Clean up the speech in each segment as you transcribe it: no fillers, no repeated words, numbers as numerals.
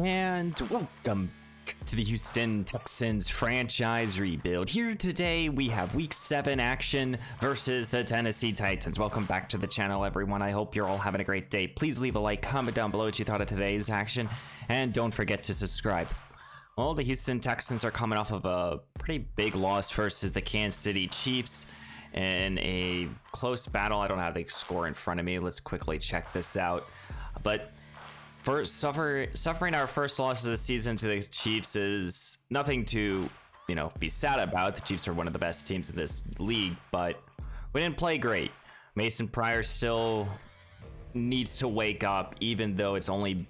And welcome to the Houston Texans franchise rebuild. Here today we have week 7 action versus the Tennessee Titans. Welcome back to the channel, everyone. I hope you're all having a great day. Please leave a like, comment down below what you thought of today's action, and don't forget to subscribe. Well, the Houston Texans are coming off of a pretty big loss versus the Kansas City Chiefs in a close battle. I don't have the score in front of me. Let's quickly check this out. But for suffering our first loss of the season to the Chiefs is nothing to, be sad about. The Chiefs are one of the best teams in this league, but we didn't play great. Mason Pryor still needs to wake up, even though it's only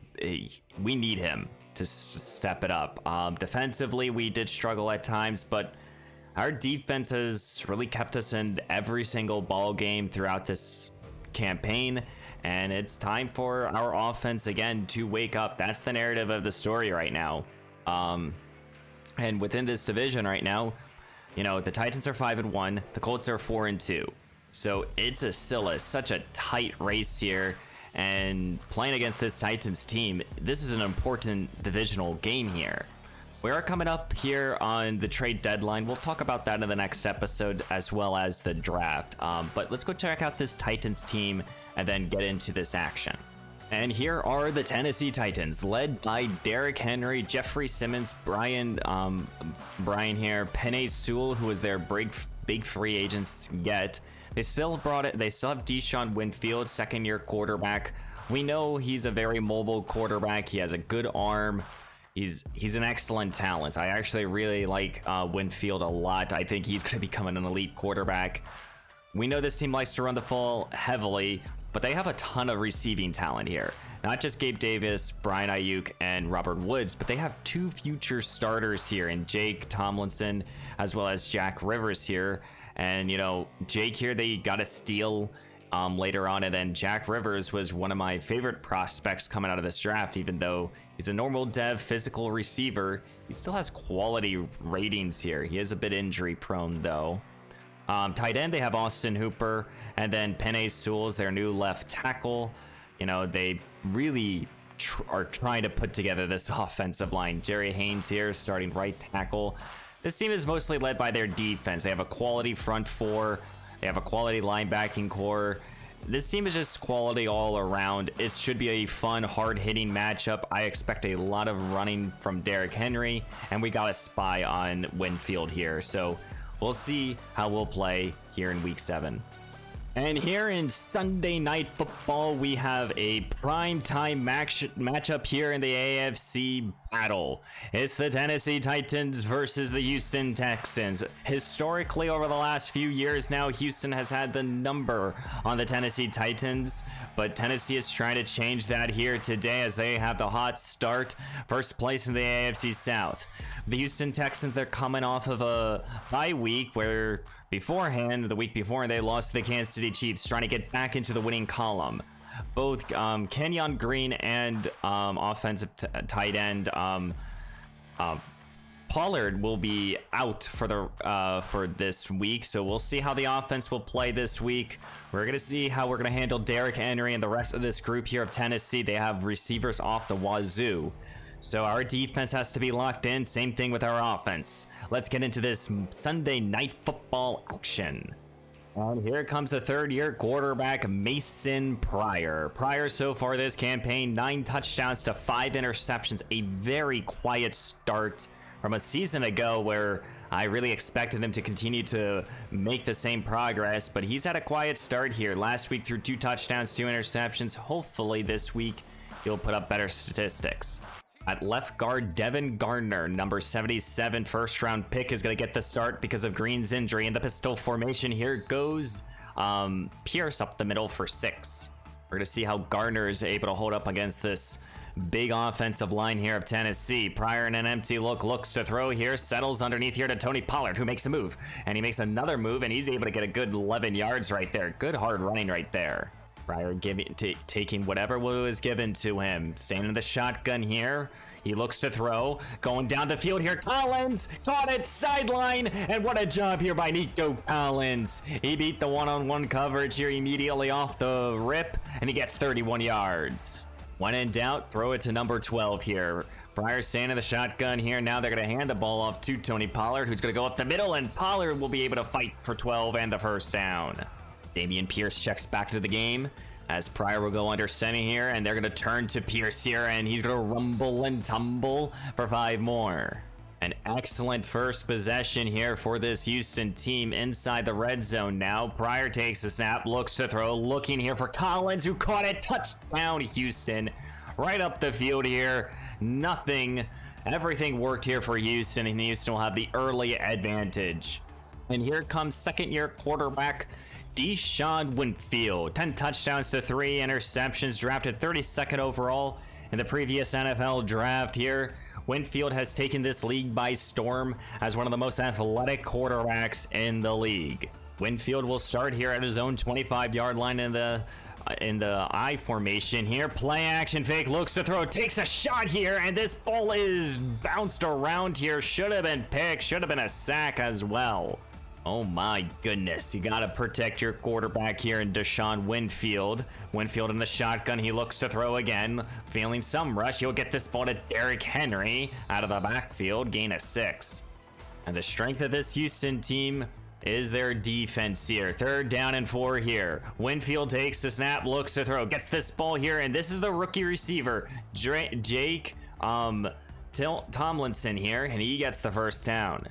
we need him to step it up. Defensively, we did struggle at times, but our defense has really kept us in every single ball game throughout this campaign. And it's time for our offense again to wake up. That's the narrative of the story right now. And within this division right now, the Titans are 5-1, the Colts are 4-2. So it's still such a tight race here. And playing against this Titans team, this is an important divisional game here. We are coming up here on the trade deadline. We'll talk about that in the next episode, as well as the draft. But let's go check out this Titans team and then get into this action. And here are the Tennessee Titans, led by Derrick Henry, Jeffrey Simmons, Brian here, Penei Sewell, who was their big free agents yet. They still have Deshaun Winfield, second-year quarterback. We know he's a very mobile quarterback. He has a good arm. He's an excellent talent. I actually really like Winfield a lot. I think he's going to become an elite quarterback. We know this team likes to run the ball heavily, but they have a ton of receiving talent here. Not just Gabe Davis, Brian Ayuk, and Robert Woods, but they have 2 future starters here in Jake Tomlinson as well as Jack Rivers here. And, Jake here, they got a steal later on, and then Jack Rivers was one of my favorite prospects coming out of this draft. Even though he's a normal dev physical receiver, he still has quality ratings here. He is a bit injury prone though. Tight end, they have Austin Hooper, and then Penei Sewell is their new left tackle. They really are trying to put together this offensive line. Jerry Haynes here starting right tackle. This team is mostly led by their defense. They have a quality front four. They have a quality linebacking core. This team is just quality all around. It should be a fun, hard-hitting matchup. I expect a lot of running from Derrick Henry, and we got a spy on Winfield here. So we'll see how we'll play here in week 7. And here in Sunday Night Football, we have a primetime matchup here in the AFC battle. It's the Tennessee Titans versus the Houston Texans. Historically, over the last few years now, Houston has had the number on the Tennessee Titans, but Tennessee is trying to change that here today as they have the hot start, first place in the AFC South. The Houston Texans, they're coming off of a bye week where the week before, they lost to the Kansas City Chiefs, trying to get back into the winning column. Both Kenyon Green and offensive tight end Pollard will be out for this week, so we'll see how the offense will play this week. We're going to see how we're going to handle Derrick Henry and the rest of this group here of Tennessee. They have receivers off the wazoo. So our defense has to be locked in. Same thing with our offense. Let's get into this Sunday Night Football action. And here comes the third-year quarterback, Mason Pryor. Pryor so far this campaign, 9 touchdowns to 5 interceptions. A very quiet start from a season ago where I really expected him to continue to make the same progress, but he's had a quiet start here. Last week threw 2 touchdowns, 2 interceptions. Hopefully this week he'll put up better statistics. At left guard, Devin Gardner, number 77, first-round pick, is going to get the start because of Green's injury. In the pistol formation, here goes Pierce up the middle for 6. We're going to see how Gardner is able to hold up against this big offensive line here of Tennessee. Pryor in an empty looks to throw here, settles underneath here to Tony Pollard, who makes a move. And he makes another move, and he's able to get a good 11 yards right there. Good hard running right there. Pryor taking whatever was given to him. Staying in the shotgun here. He looks to throw. Going down the field here. Collins caught it sideline. And what a job here by Nico Collins. He beat the one-on-one coverage here immediately off the rip. And he gets 31 yards. When in doubt, throw it to number 12 here. Pryor staying in the shotgun here. Now they're going to hand the ball off to Tony Pollard, who's going to go up the middle, and Pollard will be able to fight for 12 and the first down. Dameon Pierce checks back to the game as Pryor will go under center here, and they're going to turn to Pierce here, and he's going to rumble and tumble for 5 more. An excellent first possession here for this Houston team inside the red zone now. Pryor takes the snap, looks to throw, looking here for Collins, who caught it. Touchdown, Houston. Right up the field here. Everything worked here for Houston, and Houston will have the early advantage. And here comes second-year quarterback Deshaun Winfield. 10 touchdowns to 3 interceptions, drafted 32nd overall in the previous NFL draft here. Winfield has taken this league by storm as one of the most athletic quarterbacks in the league. Winfield will start here at his own 25-yard line in the I formation here. Play action fake, looks to throw, takes a shot here, and this ball is bounced around here. Should have been picked, should have been a sack as well. Oh my goodness, you gotta protect your quarterback here in Deshaun Winfield. Winfield in the shotgun, he looks to throw again. Feeling some rush, he'll get this ball to Derrick Henry out of the backfield, gain of 6. And the strength of this Houston team is their defense here. 3rd down and 4 here. Winfield takes the snap, looks to throw, gets this ball here, and this is the rookie receiver, Jake Tomlinson here, and he gets the first down.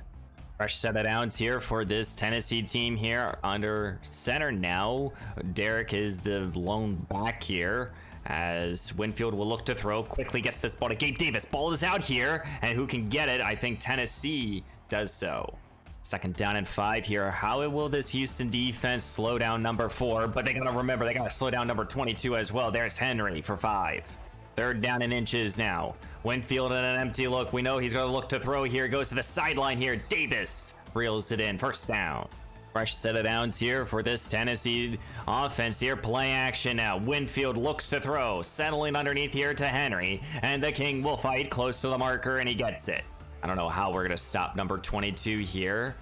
Fresh set of downs here for this Tennessee team here under center now. Derek is the lone back here as Winfield will look to throw, quickly gets this ball to Gabe Davis. Ball is out here, and who can get it? I think Tennessee does so. 2nd down and 5 here. How will this Houston defense slow down number 4? But they gotta remember, they gotta slow down number 22 as well. There's Henry for 5. 3rd down and inches now. Winfield in an empty look. We know he's going to look to throw here. Goes to the sideline here. Davis reels it in. 1st down. Fresh set of downs here for this Tennessee offense here. Play action now. Winfield looks to throw. Settling underneath here to Henry. And the King will fight close to the marker, and he gets it. I don't know how we're going to stop number 22 here.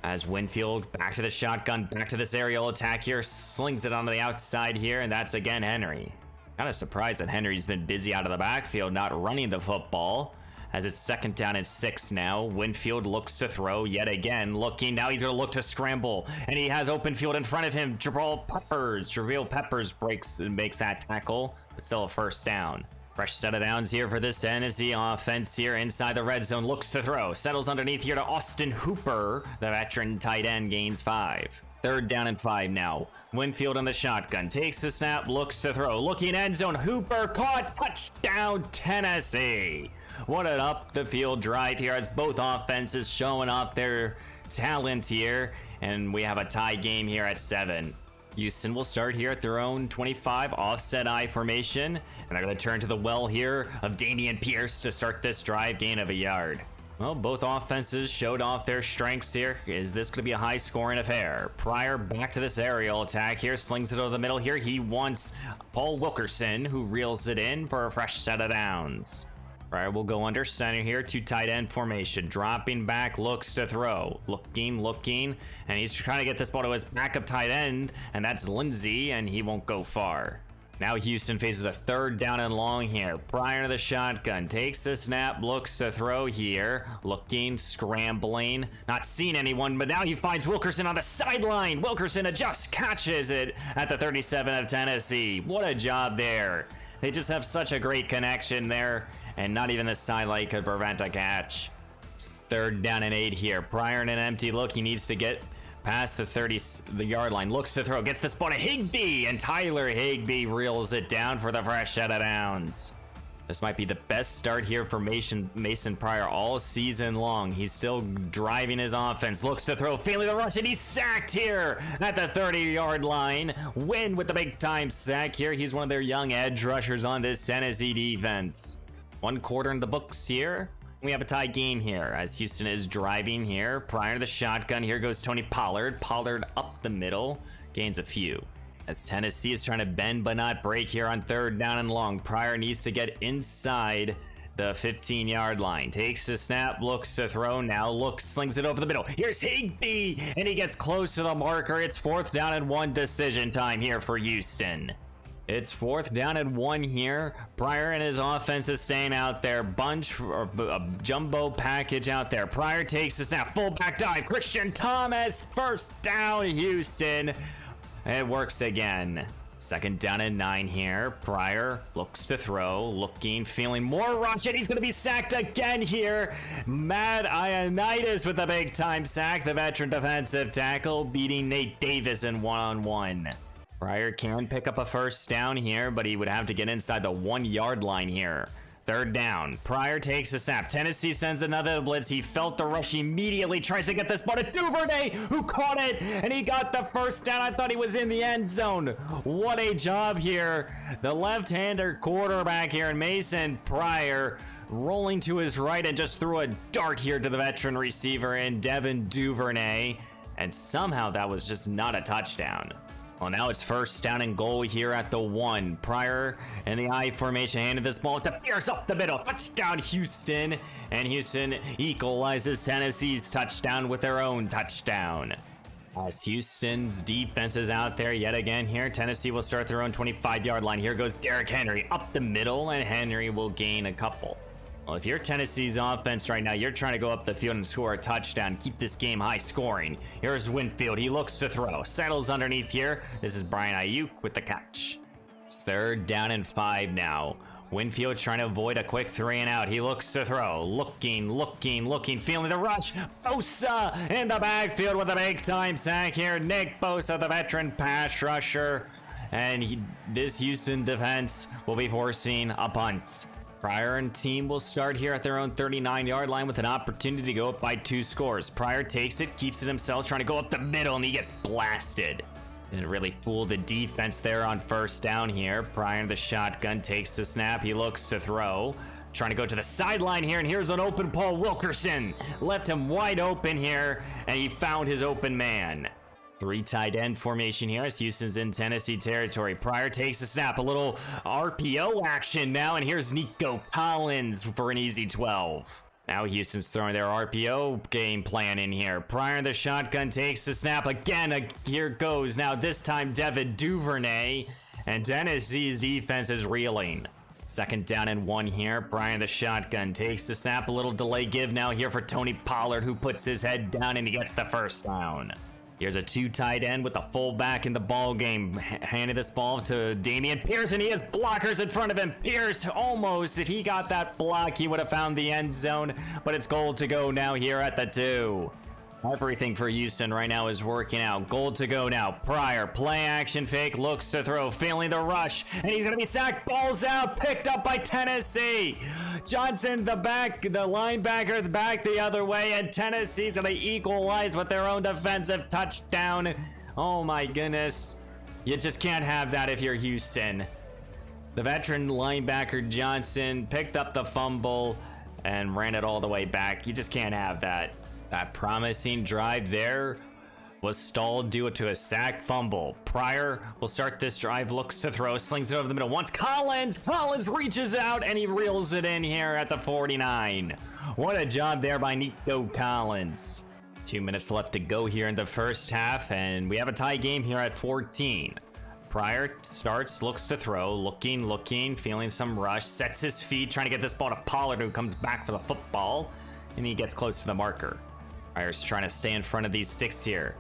As Winfield back to the shotgun. Back to this aerial attack here. Slings it onto the outside here. And that's again Henry. Kind of surprised that Henry's been busy out of the backfield, not running the football. As it's 2nd down and 6 now. Winfield looks to throw yet again. Looking, now he's going to look to scramble. And he has open field in front of him. Jabril Peppers makes that tackle, but still a 1st down. Fresh set of downs here for this Tennessee offense here inside the red zone. Looks to throw. Settles underneath here to Austin Hooper. The veteran tight end gains 5. 3rd down and 5 now. Winfield in the shotgun. Takes the snap, looks to throw. Looking end zone. Hooper caught. Touchdown, Tennessee. What an up the field drive here as both offenses showing off their talent here. And we have a tie game here at 7. Houston will start here at their own 25 offset I formation. And they're going to turn to the well here of Dameon Pierce to start this drive, gain of a yard. Well, both offenses showed off their strengths here. Is this going to be a high-scoring affair? Pryor back to this aerial attack here. Slings it over the middle here. He wants Paul Wilkerson, who reels it in for a fresh set of downs. Pryor will go under center here to tight end formation. Dropping back, looks to throw. Looking, and he's trying to get this ball to his backup tight end, and that's Lindsey, and he won't go far. Now Houston faces a 3rd down and long here. Pryor to the shotgun. Takes the snap. Looks to throw here. Looking, scrambling. Not seeing anyone, but now he finds Wilkerson on the sideline. Wilkerson adjusts, catches it at the 37 of Tennessee. What a job there. They just have such a great connection there, and not even the sideline could prevent a catch. 3rd down and 8 here. Pryor in an empty look. He needs to get past the yard line. Looks to throw, gets the spot to Higbee, and Tyler Higbee reels it down for the fresh set of downs. This might be the best start here for Mason Pryor all season long. He's still driving his offense. Looks to throw, failing the rush, and he's sacked here at the 30-yard line. Win with the big-time sack here. He's one of their young edge rushers on this Tennessee defense. 1 quarter in the books here. We have a tie game here as Houston is driving here. Pryor to the shotgun. Here goes Tony Pollard. Pollard up the middle. Gains a few. As Tennessee is trying to bend but not break here on 3rd down and long. Pryor needs to get inside the 15-yard line. Takes the snap. Looks to throw now. Looks, slings it over the middle. Here's Higbee, and he gets close to the marker. It's 4th down and 1 decision time here for Houston. It's 4th down and 1 here. Pryor and his offense is staying out there. Bunch or a jumbo package out there. Pryor takes the snap. Fullback dive. Christian Thomas. 1st down, Houston. It works again. 2nd down and 9 here. Pryor looks to throw. Looking, feeling more rush, and he's going to be sacked again here. Matt Ioannidis with a big time sack. The veteran defensive tackle beating Nate Davis in one-on-one. Pryor can pick up a 1st down here, but he would have to get inside the 1-yard line here. 3rd down. Pryor takes a snap. Tennessee sends another blitz. He felt the rush immediately. Tries to get this ball to Duvernay, who caught it, and he got the 1st down. I thought he was in the end zone. What a job here. The left-hander quarterback here, Mason Pryor, rolling to his right and just threw a dart here to the veteran receiver in Devin Duvernay. And somehow that was just not a touchdown. Well, now it's 1st down and goal here at the 1. Pryor in the I formation handed this ball to Pierce up the middle. Touchdown, Houston. And Houston equalizes Tennessee's touchdown with their own touchdown. As Houston's defense is out there yet again here, Tennessee will start their own 25-yard line. Here goes Derrick Henry up the middle, and Henry will gain a couple. Well, if you're Tennessee's offense right now, you're trying to go up the field and score a touchdown, keep this game high scoring. Here's Winfield. He looks to throw. Settles underneath here. This is Brian Ayuk with the catch. It's 3rd down and 5 now. Winfield trying to avoid a quick 3 and out. He looks to throw. Looking, feeling the rush. Bosa in the backfield with a big time sack here. Nick Bosa, the veteran pass rusher. And this Houston defense will be forcing a punt. Pryor and team will start here at their own 39-yard line with an opportunity to go up by 2 scores. Pryor takes it, keeps it himself, trying to go up the middle, and he gets blasted. Didn't really fool the defense there on 1st down here. Pryor in the shotgun takes the snap. He looks to throw. Trying to go to the sideline here, and here's an open Paul Wilkerson. Left him wide open here, and he found his open man. 3 tight end formation here as Houston's in Tennessee territory. Pryor takes a snap, a little RPO action now, and here's Nico Collins for an easy 12. Now Houston's throwing their RPO game plan in here. Pryor in the shotgun takes the snap again. Here goes now, this time Devin Duvernay, and Tennessee's defense is reeling. 2nd down and 1 here. Pryor in the shotgun takes the snap, a little delay give now here for Tony Pollard, who puts his head down and he gets the 1st down. Here's a 2 tight end with the fullback in the ball game. Handed this ball to Damian Pierce, and he has blockers in front of him. Pierce almost, if he got that block, he would have found the end zone, but it's goal to go now here at the 2. Everything for Houston right now is working out. Goal to go now. Pryor, play action fake, looks to throw, feeling the rush, and he's going to be sacked. Ball's out, picked up by Tennessee. Johnson, the linebacker, the back the other way, and Tennessee's going to equalize with their own defensive touchdown. Oh my goodness. You just can't have that if you're Houston. The veteran linebacker Johnson picked up the fumble and ran it all the way back. You just can't have that. That promising drive there was stalled due to a sack fumble. Pryor will start this drive, looks to throw, slings it over the middle. Once Collins reaches out and he reels it in here at the 49. What a job there by Nico Collins. 2 minutes left to go here in the 1st half, and we have a tie game here at 14. Pryor starts, looks to throw, looking, feeling some rush, sets his feet, trying to get this ball to Pollard, who comes back for the football, and he gets close to the marker. Pryor's trying to stay in front of these sticks here.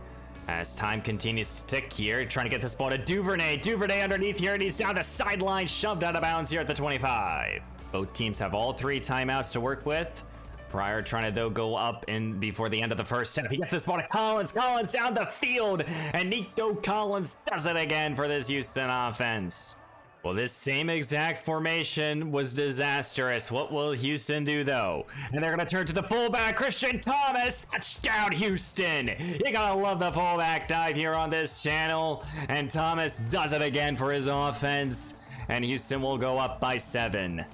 As time continues to tick here, trying to get this ball to Duvernay. Duvernay underneath here, and he's down the sideline, shoved out of bounds here at the 25. Both teams have all 3 timeouts to work with. Pryor trying to, though, go up in before the end of the 1st half. He gets this ball to Collins. Collins down the field, and Nico Collins does it again for this Houston offense. Well, this same exact formation was disastrous. What will Houston do, though? And they're going to turn to the fullback, Christian Thomas. Touchdown, Houston. You got to love the fullback dive here on this channel. And Thomas does it again for his offense. And Houston will go up by 7.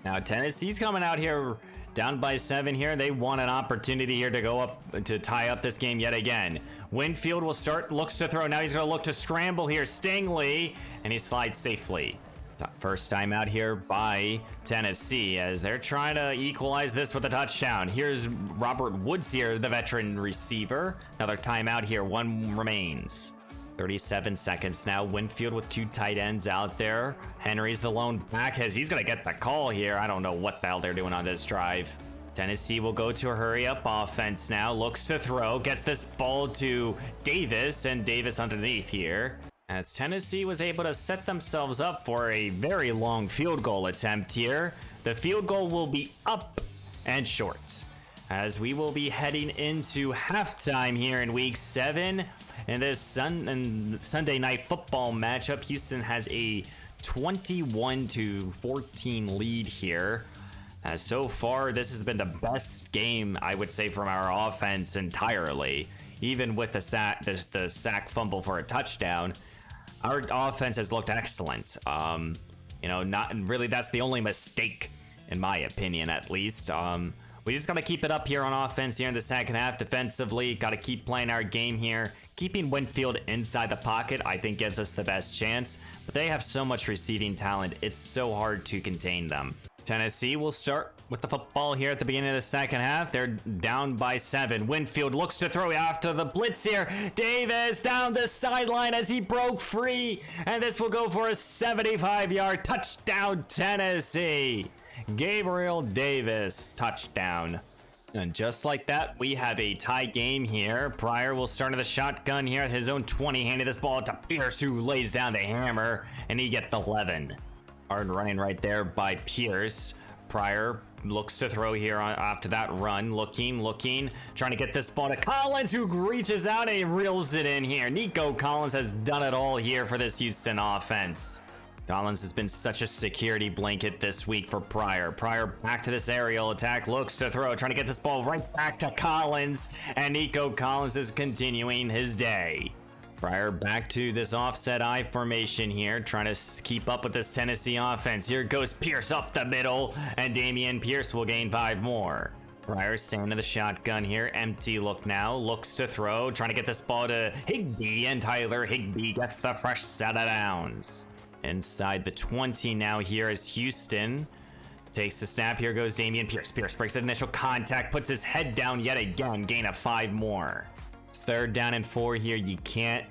Now, Tennessee's coming out here down by 7 here. They want an opportunity here to go up, to tie up this game yet again. Winfield will start, looks to throw. Now he's going to look to scramble here. Stingley, and he slides safely. First time out here by Tennessee as they're trying to equalize this with a touchdown. Here's Robert Woods here, the veteran receiver. Another timeout here. 1 remains. 37 seconds now. Winfield with 2 tight ends out there. Henry's the lone back as he's going to get the call here. I don't know what the hell they're doing on this drive. Tennessee will go to a hurry-up offense now. Looks to throw. Gets this ball to Davis, and Davis underneath here. As Tennessee was able to set themselves up for a very long field goal attempt here. The field goal will be up and short, as we will be heading into halftime here in week 7. In this Sunday night football matchup, Houston has a 21-14 lead here. As so far, this has been the best game, I would say, from our offense entirely. Even with the sack fumble for a touchdown, our offense has looked excellent. Not really, that's the only mistake, in my opinion, at least. We just got to keep it up here on offense here in the second half. Defensively, got to keep playing our game here. Keeping Winfield inside the pocket, I think, gives us the best chance. But they have so much receiving talent, it's so hard to contain them. Tennessee will start with the football here at the beginning of the second half. They're down by 7. Winfield looks to throw after the blitz here. Davis down the sideline as he broke free. And this will go for a 75-yard touchdown, Tennessee. Gabriel Davis, touchdown. And just like that, we have a tie game here. Pryor will start in the shotgun here at his own 20, handing this ball to Pierce, who lays down the hammer, and he gets 11. Hard running right there by Pierce. Pryor looks to throw here after that run. Looking, trying to get this ball to Collins, who reaches out and reels it in here. Nico Collins has done it all here for this Houston offense. Collins has been such a security blanket this week for Pryor. Pryor back to this aerial attack, looks to throw, trying to get this ball right back to Collins, and Nico Collins is continuing his day. Pryor back to this offset I formation here, trying to keep up with this Tennessee offense. Here goes Pierce up the middle, and Damian Pierce will gain 5 more. Pryor staying in the shotgun here, empty look now, looks to throw, trying to get this ball to Higbee, and Tyler Higbee gets the fresh set of downs. Inside the 20 now here as Houston takes the snap. Here goes Damian Pierce. Pierce breaks the initial contact, puts his head down yet again, gain of 5 more. It's 3rd down and 4 here. You can't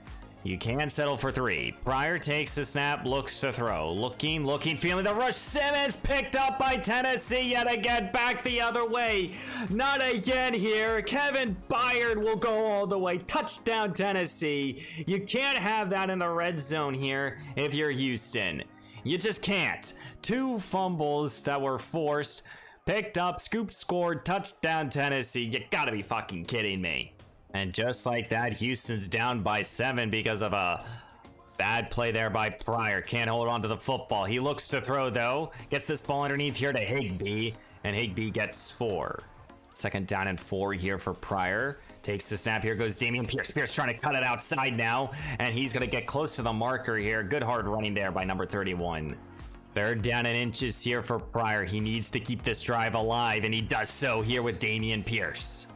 settle for 3. Pryor takes the snap, looks to throw. Looking, feeling the rush. Simmons picked up by Tennessee yet again, back the other way. Not again here. Kevin Byard will go all the way. Touchdown, Tennessee. You can't have that in the red zone here if you're Houston. You just can't. 2 fumbles that were forced, picked up, scoop, scored, touchdown, Tennessee. You gotta be fucking kidding me. And just like that, Houston's down by 7 because of a bad play there by Pryor. Can't hold on to the football. He looks to throw, though. Gets this ball underneath here to Higbee, and Higbee gets 4. 2nd down and 4 here for Pryor. Takes the snap. Here goes Damian Pierce. Pierce trying to cut it outside now, and he's going to get close to the marker here. Good hard running there by number 31. 3rd down and inches here for Pryor. He needs to keep this drive alive, and he does so here with Damian Pierce.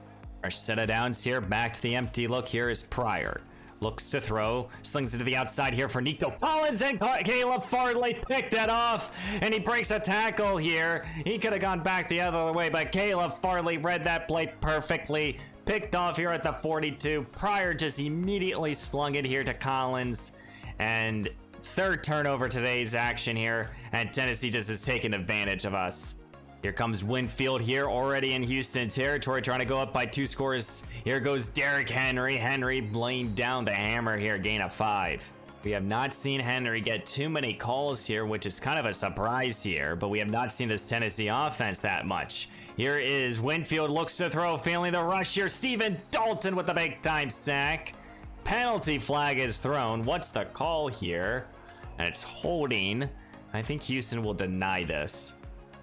Our set of downs here, back to the empty look. Here is Pryor. Looks to throw, slings it to the outside here for Nico Collins, and Caleb Farley picked it off, and he breaks a tackle here. He could have gone back the other way, but Caleb Farley read that play perfectly. Picked off here at the 42. Pryor just immediately slung it here to Collins, and 3rd turnover today's action here, and Tennessee just has taken advantage of us. Here comes Winfield here, already in Houston territory, trying to go up by 2 scores. Here goes Derrick Henry. Henry laying down the hammer here, gain of 5. We have not seen Henry get too many calls here, which is kind of a surprise here, but we have not seen this Tennessee offense that much. Here is Winfield, looks to throw, failing the rush here. Stephen Dalton with the big-time sack. Penalty flag is thrown. What's the call here? And it's holding. I think Houston will deny this.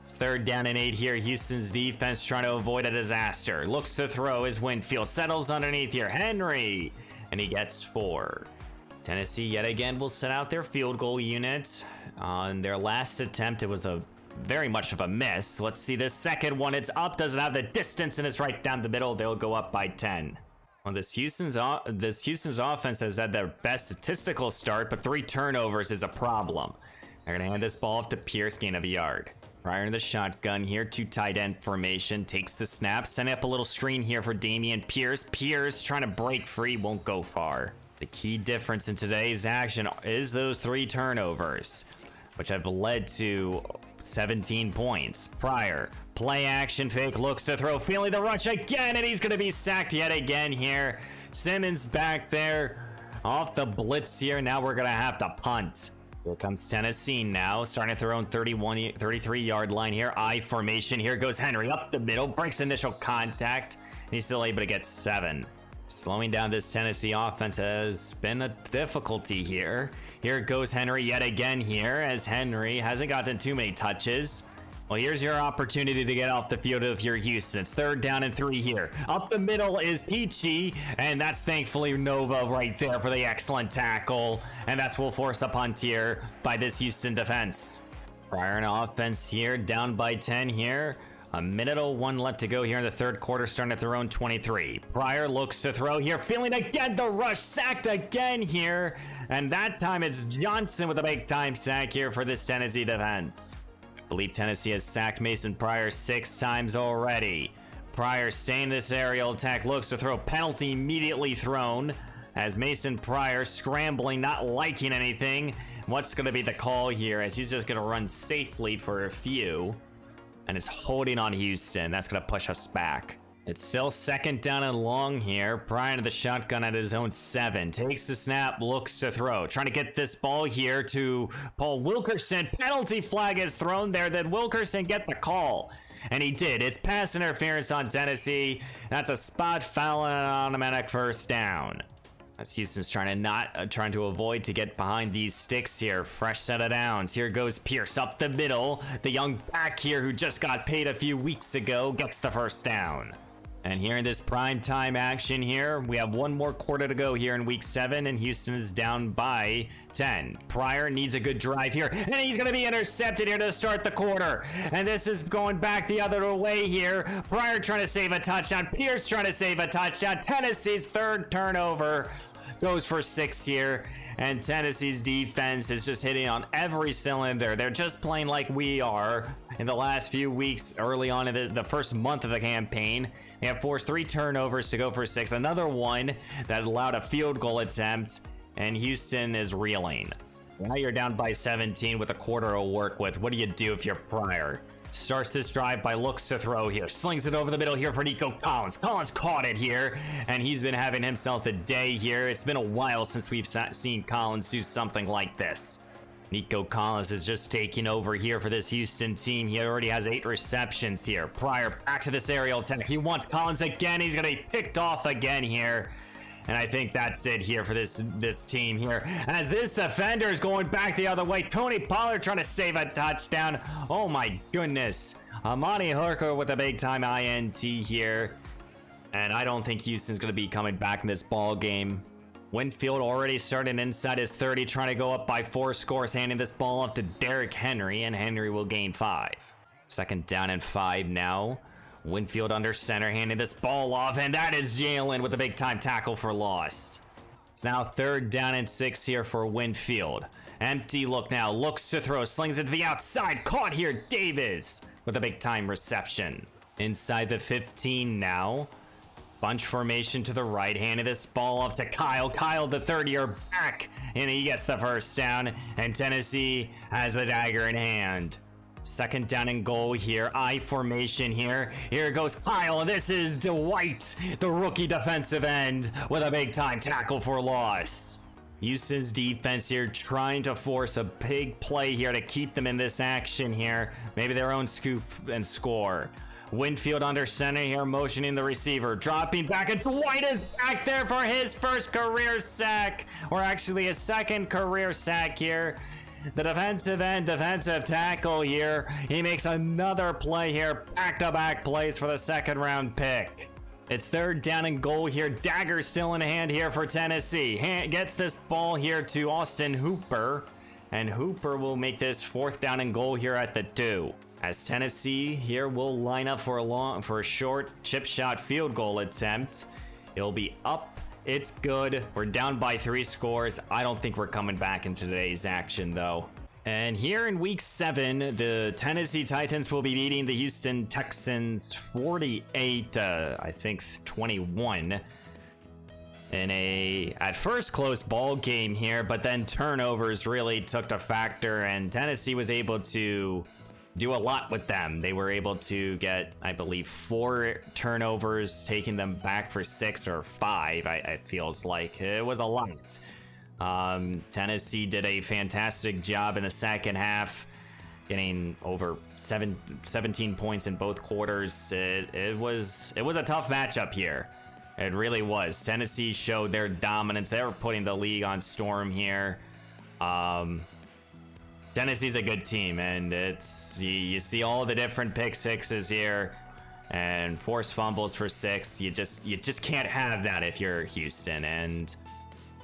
It's 3rd down and 8 here. Houston's defense trying to avoid a disaster. Looks to throw as Winfield settles underneath here. Henry, and he gets 4. Tennessee yet again will set out their field goal unit. On their last attempt, it was very much of a miss. Let's see this second one. It's up, doesn't have the distance, and it's right down the middle. They'll go up by 10. Well, this Houston's offense has had their best statistical start, but 3 turnovers is a problem. They're going to hand this ball off to Pierce, gain of a yard. Pryor in the shotgun here, 2 tight end formation, takes the snap, setting up a little screen here for Damian Pierce. Pierce trying to break free, won't go far. The key difference in today's action is those 3 turnovers, which have led to 17 points. Pryor, play action fake, looks to throw, feeling the rush again, and he's going to be sacked yet again here. Simmons back there off the blitz here. Now we're going to have to punt. Here comes Tennessee now, starting at their own 33-yard line here. I formation. Here goes Henry up the middle, breaks initial contact, and he's still able to get 7. Slowing down this Tennessee offense has been a difficulty here. Here goes Henry yet again here, as Henry hasn't gotten too many touches. Well, here's your opportunity to get off the field if you're Houston. It's 3rd down and 3 here. Up the middle is Peachy, and that's thankfully Nova right there for the excellent tackle. And that's will force a punt here by this Houston defense. Pryor in offense here, down by 10 here. 1:01 left to go here in the 3rd quarter, starting at their own 23. Pryor looks to throw here, feeling again the rush, sacked again here. And that time it's Johnson with a big time sack here for this Tennessee defense. I believe Tennessee has sacked Mason Pryor 6 times already. Pryor staying this aerial attack, looks to throw, penalty immediately thrown. As Mason Pryor scrambling, not liking anything. What's going to be the call here, as he's just going to run safely for a few. And it's holding on Houston. That's going to push us back. It's still 2nd down and long here. Pryor to the shotgun at his own 7. Takes the snap, looks to throw. Trying to get this ball here to Paul Wilkerson. Penalty flag is thrown there. Then Wilkerson get the call. And he did. It's pass interference on Tennessee. That's a spot foul and an automatic 1st down. As Houston's trying to avoid to get behind these sticks here. Fresh set of downs. Here goes Pierce up the middle. The young back here who just got paid a few weeks ago gets the 1st down. And here in this prime time action here, we have 1 more quarter to go here in week 7, and Houston is down by 10. Pryor needs a good drive here, and he's going to be intercepted here to start the quarter. And this is going back the other way here. Pryor trying to save a touchdown. Pierce trying to save a touchdown. Tennessee's 3rd turnover goes for 6 here, and Tennessee's defense is just hitting on every cylinder. They're just playing like we are in the last few weeks early on in the first month of the campaign. They have forced 3 turnovers to go for 6, another one that allowed a field goal attempt, and Houston is reeling. Now you're down by 17 with a quarter to work with. What do you do if you're Pryor? Starts this drive by looks to throw here. Slings it over the middle here for Nico Collins. Collins caught it here, and he's been having himself a day here. It's been a while since we've seen Collins do something like this. Nico Collins is just taking over here for this Houston team. He already has 8 receptions here. Pryor back to this aerial attack. He wants Collins again. He's going to be picked off again here. And I think that's it here for this team here. As this defender is going back the other way. Tony Pollard trying to save a touchdown. Oh my goodness. Amani Hooker with a big time INT here. And I don't think Houston's going to be coming back in this ball game. Winfield already started inside his 30, trying to go up by 4 scores, handing this ball up to Derrick Henry, and Henry will gain 5. 2nd down and 5 now. Winfield under center, handing this ball off, and that is Jalen with a big time tackle for loss. It's now 3rd down and 6 here for Winfield. Empty look now, looks to throw, slings it to the outside, caught here, Davis with a big time reception. Inside the 15 now. Bunch formation to the right, handed this ball off to Kyle. Kyle, the 30-year back, and he gets the 1st down, and Tennessee has the dagger in hand. 2nd down and goal here. I formation here. Here goes Kyle, and this is Dwight, the rookie defensive end, with a big time tackle for loss. Houston's defense here trying to force a big play here to keep them in this action here. Maybe their own scoop and score. Winfield under center here, motioning the receiver, dropping back, and Dwight is back there for his 1st career sack, or actually his 2nd career sack here. The defensive end, defensive tackle here. He makes another play here, back-to-back plays for the 2nd round pick. It's 3rd down and goal here. Dagger still in hand here for Tennessee. Gets this ball here to Austin Hooper, and Hooper will make this 4th down and goal here at the 2. As Tennessee here will line up for a short chip shot field goal attempt. It'll be up. It's good. We're down by 3 scores. I don't think we're coming back in today's action, though. And here in week 7, the Tennessee Titans will be beating the Houston Texans 48, I think 21. in a, at first, close ball game here, but then turnovers really took a factor, and Tennessee was able to do a lot with them. They were able to get, I believe, 4 turnovers, taking them back for 6 or 5. It feels like it was a lot. Tennessee did a fantastic job in the second half, getting over 17 points in both quarters. It was a tough matchup here. It really was. Tennessee showed their dominance. They were putting the league on storm here. Tennessee's a good team, and it's you see all the different pick sixes here and forced fumbles for 6. You just can't have that if you're Houston. And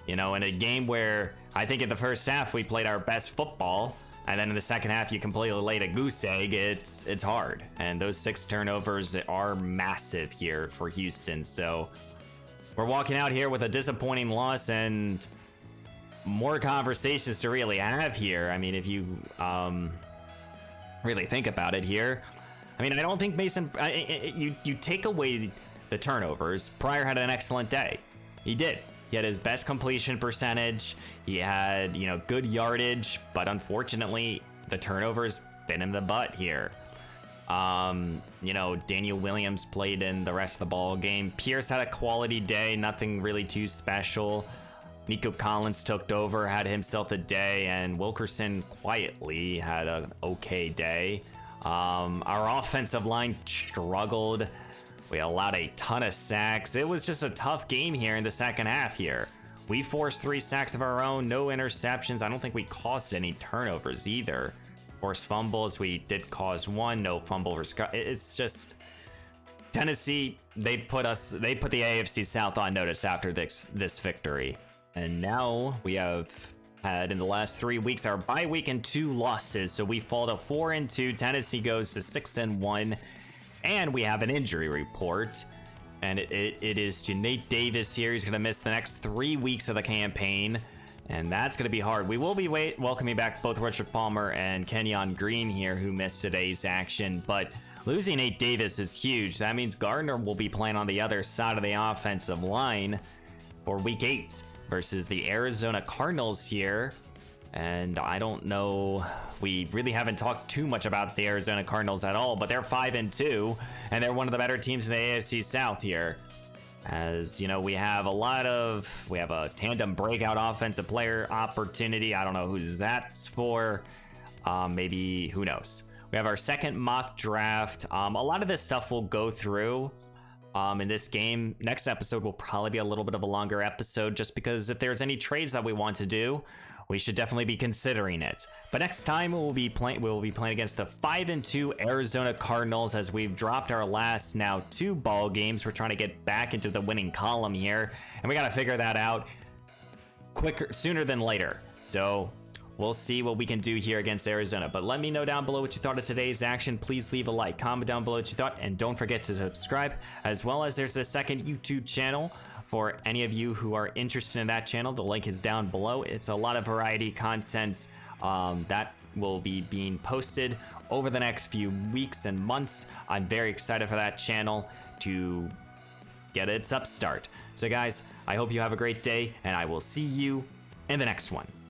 you know, in a game where I think in the first half we played our best football, and then in the second half you completely laid a goose egg, it's hard. And those 6 turnovers are massive here for Houston. So we're walking out here with a disappointing loss and more conversations to really have here. I mean, if you really think about it here, I mean, I don't think Mason, you take away the turnovers. Pryor had an excellent day. He did. He had his best completion percentage. He had, you know, good yardage, but unfortunately, the turnovers bit him in the butt here. You know, Daniel Williams played in the rest of the ball game. Pierce had a quality day, nothing really too special. Nico Collins took over, had himself a day, and Wilkerson quietly had an okay day. Our offensive line struggled. We allowed a ton of sacks. It was just a tough game here in the second half here. We forced 3 sacks of our own, no interceptions. I don't think we caused any turnovers either. Forced fumbles, we did cause 1, no fumble. It's just Tennessee, they put the AFC South on notice after this victory. And now we have had in the last 3 weeks our bye week and 2 losses. So we fall to 4-2. Tennessee goes to 6-1. And we have an injury report, and it is to Nate Davis here. He's going to miss the next 3 weeks of the campaign, and that's going to be hard. We will be welcoming back both Richard Palmer and Kenyon Green here, who missed today's action, but losing Nate Davis is huge. That means Gardner will be playing on the other side of the offensive line for Week 8 versus the Arizona Cardinals here. And I don't know, we really haven't talked too much about the Arizona Cardinals at all, but they're 5-2, and they're one of the better teams in the AFC South here. As you know, we have a tandem breakout offensive player opportunity. I don't know who that's for. Maybe, who knows? We have our second mock draft. A lot of this stuff will go through in this game. Next episode will probably be a little bit of a longer episode, just because if there's any trades that we want to do, we should definitely be considering it. But next time we'll be playing against the 5-2 Arizona Cardinals, as we've dropped our last now 2 ball games. We're trying to get back into the winning column here, and we got to figure that out sooner than later. So we'll see what we can do here against Arizona. But let me know down below what you thought of today's action. Please leave a like, comment down below what you thought, and don't forget to subscribe, as well as there's a second YouTube channel for any of you who are interested in that channel. The link is down below. It's a lot of variety content that will be being posted over the next few weeks and months. I'm very excited for that channel to get its upstart. So guys, I hope you have a great day, and I will see you in the next one.